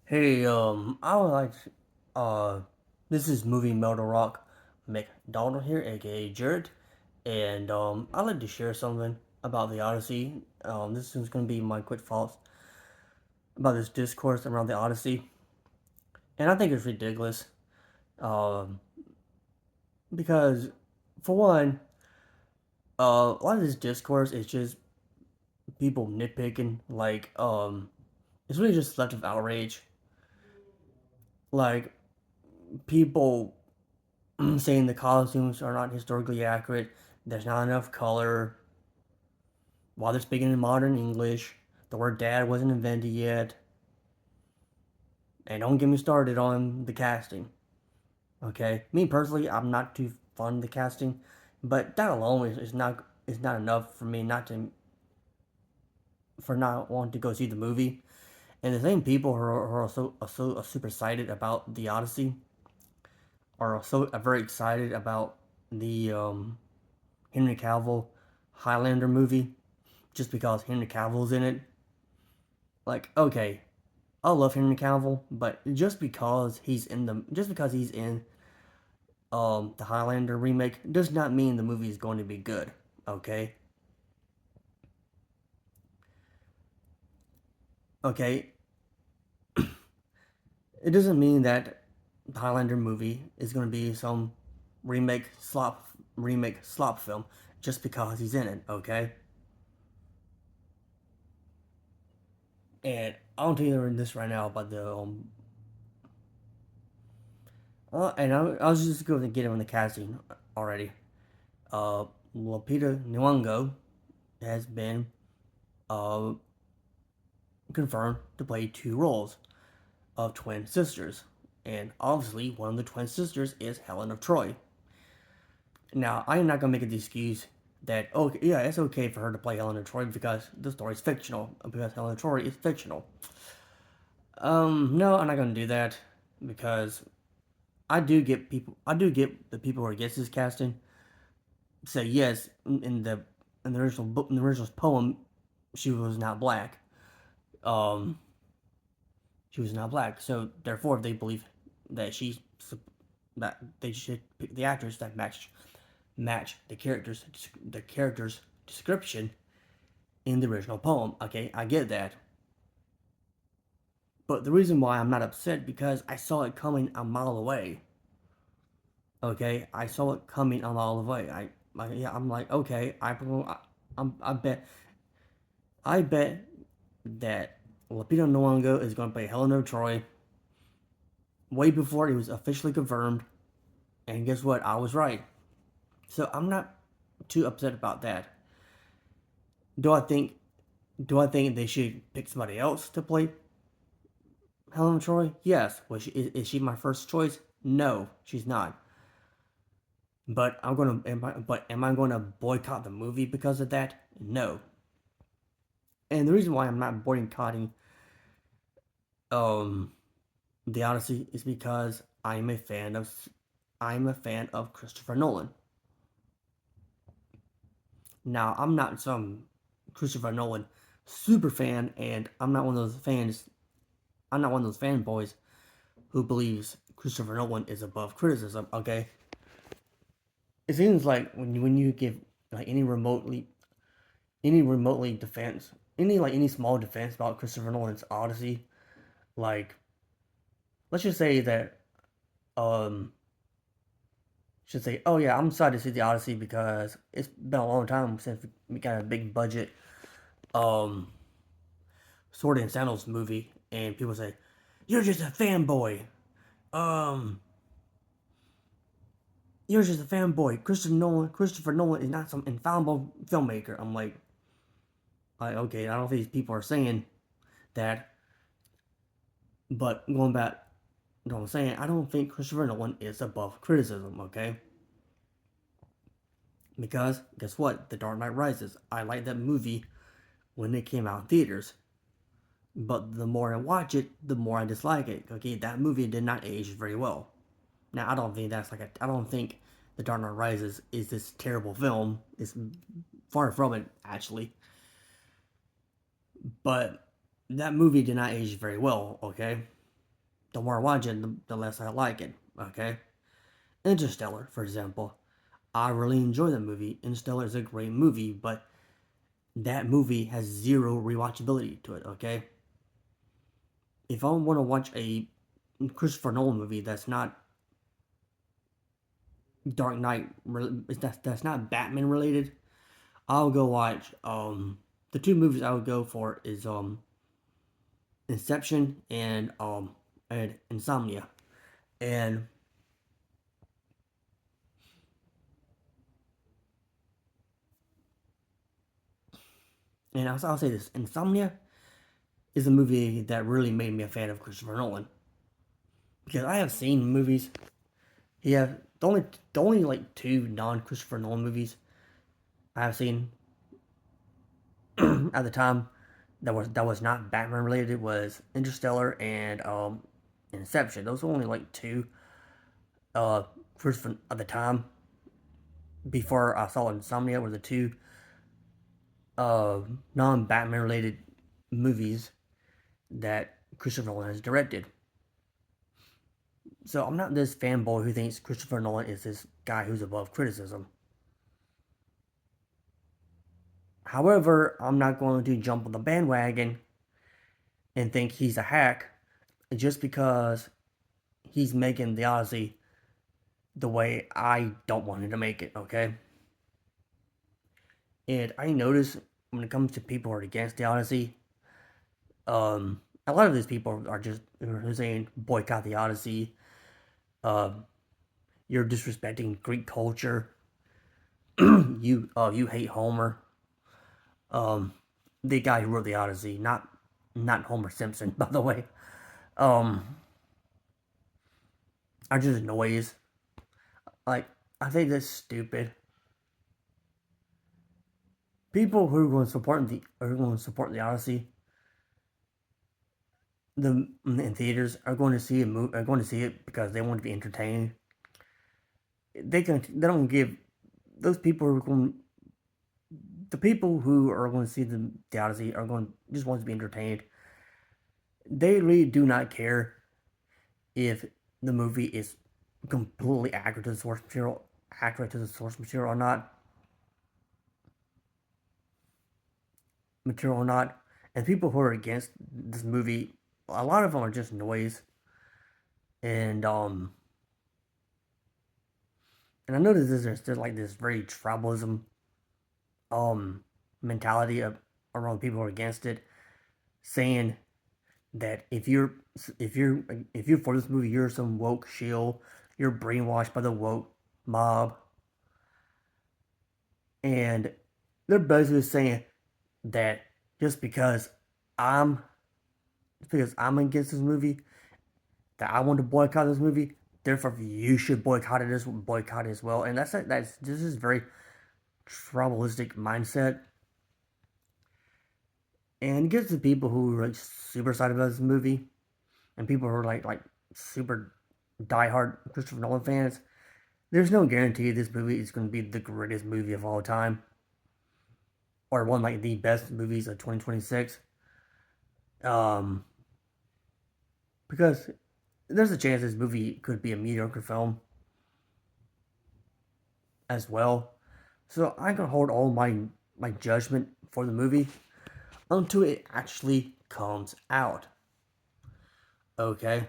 Hey, I would like to, this is Movie Metal Rock McDonald here, aka Jared, and, I'd like to share something about the Odyssey. This is going to be my quick thoughts about this discourse around the Odyssey, and I think it's ridiculous, um, because, for one, a lot of this discourse is just people nitpicking, it's really just selective outrage, like, people saying the costumes are not historically accurate, there's not enough color, while they're speaking in modern English, the word dad wasn't invented yet, and don't get me started on the casting, okay? Me personally, I'm not too fond of the casting, but that alone is not enough for me not to for not wanting to go see the movie. And the same people who are super excited about the Odyssey are also very excited about the Henry Cavill Highlander movie just because Henry Cavill's in it. Like, okay, I love Henry Cavill, but just because he's in the Highlander remake does not mean the movie is going to be good. Okay, okay, it doesn't mean that the Highlander movie is going to be some remake slop film just because he's in it. Okay, and I'll tell you this right now about the I was just going to get him on the casting already. Uh, Lupita Nyong'o has been uh, confirmed to play two roles of twin sisters, and obviously one of the twin sisters is Helen of Troy. Now, I am not gonna make the excuse that yeah, it's okay for her to play Helen of Troy because the story is fictional, because Helen of Troy is fictional. No, I'm not gonna do that because I do get the people who are against this casting say yes in the original book, in the original poem, she was not black. Um, she was not black, so therefore they believe that that they should pick the actors that match the character's description in the original poem. Okay, I get that, but the reason why I'm not upset because I saw it coming a mile away. Okay, I saw it coming a mile away. Yeah, I'm like, okay, I bet that Lupita Nyong'o is going to play Helen of Troy way before it was officially confirmed. And guess what? I was right. So I'm not too upset about that. Do I think do I think they should pick somebody else to play Helen of Troy? Yes. Is she my first choice? No, she's not. But am I going to boycott the movie because of that? No. And the reason why I'm not boycotting um the Odyssey is because I'm a fan of Christopher Nolan. Now, I'm not some Christopher Nolan super fan, and I'm not one of those fanboys who believes Christopher Nolan is above criticism. Okay, it seems like when you give like any remotely defense any small defense about Christopher Nolan's Odyssey, like let's just say that um should say, oh yeah, I'm excited to see the Odyssey because it's been a long time since we got a big budget um Sword and Sandals movie, and people say, "You're just a fanboy. Um, you're just a fanboy. Christopher Nolan is not some infallible filmmaker." I'm like, okay, I don't think these people are saying that, but going back to what I'm saying, I don't think Christopher Nolan is above criticism. Okay, because guess what? The Dark Knight Rises. I like that movie when it came out in theaters. But the more I watch it, the more I dislike it. Okay, that movie did not age very well. Now, I don't think The Dark Knight Rises is this terrible film. It's far from it, actually. But that movie did not age very well, okay? the more I watch it, the less I like it. Okay? Interstellar, for example. I really enjoy that movie. Interstellar is a great movie, but that movie has zero rewatchability to it, okay? If I want to watch a Christopher Nolan movie that's not Dark Knight, that's not Batman related, I'll go watch the two movies I would go for is Inception and Insomnia. And I'll say this, Insomnia is a movie that really made me a fan of Christopher Nolan. Because I have seen movies. Yeah, the only like two non Christopher Nolan movies I have seen at the time that was not Batman related was Interstellar and Inception. Those were only like two Christopher at the time before I saw Insomnia were the two uh non Batman related movies that Christopher Nolan has directed. So I'm not this fanboy who thinks Christopher Nolan is this guy who's above criticism. However, I'm not going to jump on the bandwagon and think he's a hack just because he's making the Odyssey the way I don't want him to make it, okay? And I notice when it comes to people who are against the Odyssey, a lot of these people are just saying boycott the Odyssey. Um, you're disrespecting Greek culture. You hate Homer. Um, the guy who wrote the Odyssey, not Homer Simpson, by the way. Um, are just noise. Like I think that's stupid. People who are going to support the Odyssey, the in theaters are going to see are going to see it because they want to be entertained. They don't give those people who are going the people who are going to see the Odyssey are going just want to be entertained. They really do not care if the movie is completely accurate to the source material or not. And people who are against this movie, a lot of them are just noise. And and I noticed there's like this very tribalism um mentality around people who are against it, saying that if you're for this movie, you're some woke shill, you're brainwashed by the woke mob, and they're basically saying that just I'm because I'm against this movie, that I want to boycott this movie, therefore you should boycott it as well. And that's this is very tribalistic mindset, and it gets to people who are like super excited about this movie, and people who are like super diehard Christopher Nolan fans. There's no guarantee this movie is going to be the greatest movie of all time, or one like the best movies of 2026. Um, because there's a chance this movie could be a mediocre film as well. So I can hold all my judgment for the movie until it actually comes out. Okay,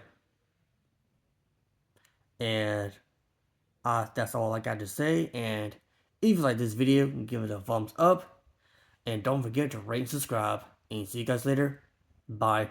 and that's all I got to say. And if you like this video, give it a thumbs up, and don't forget to rate and subscribe. And see you guys later. Bye.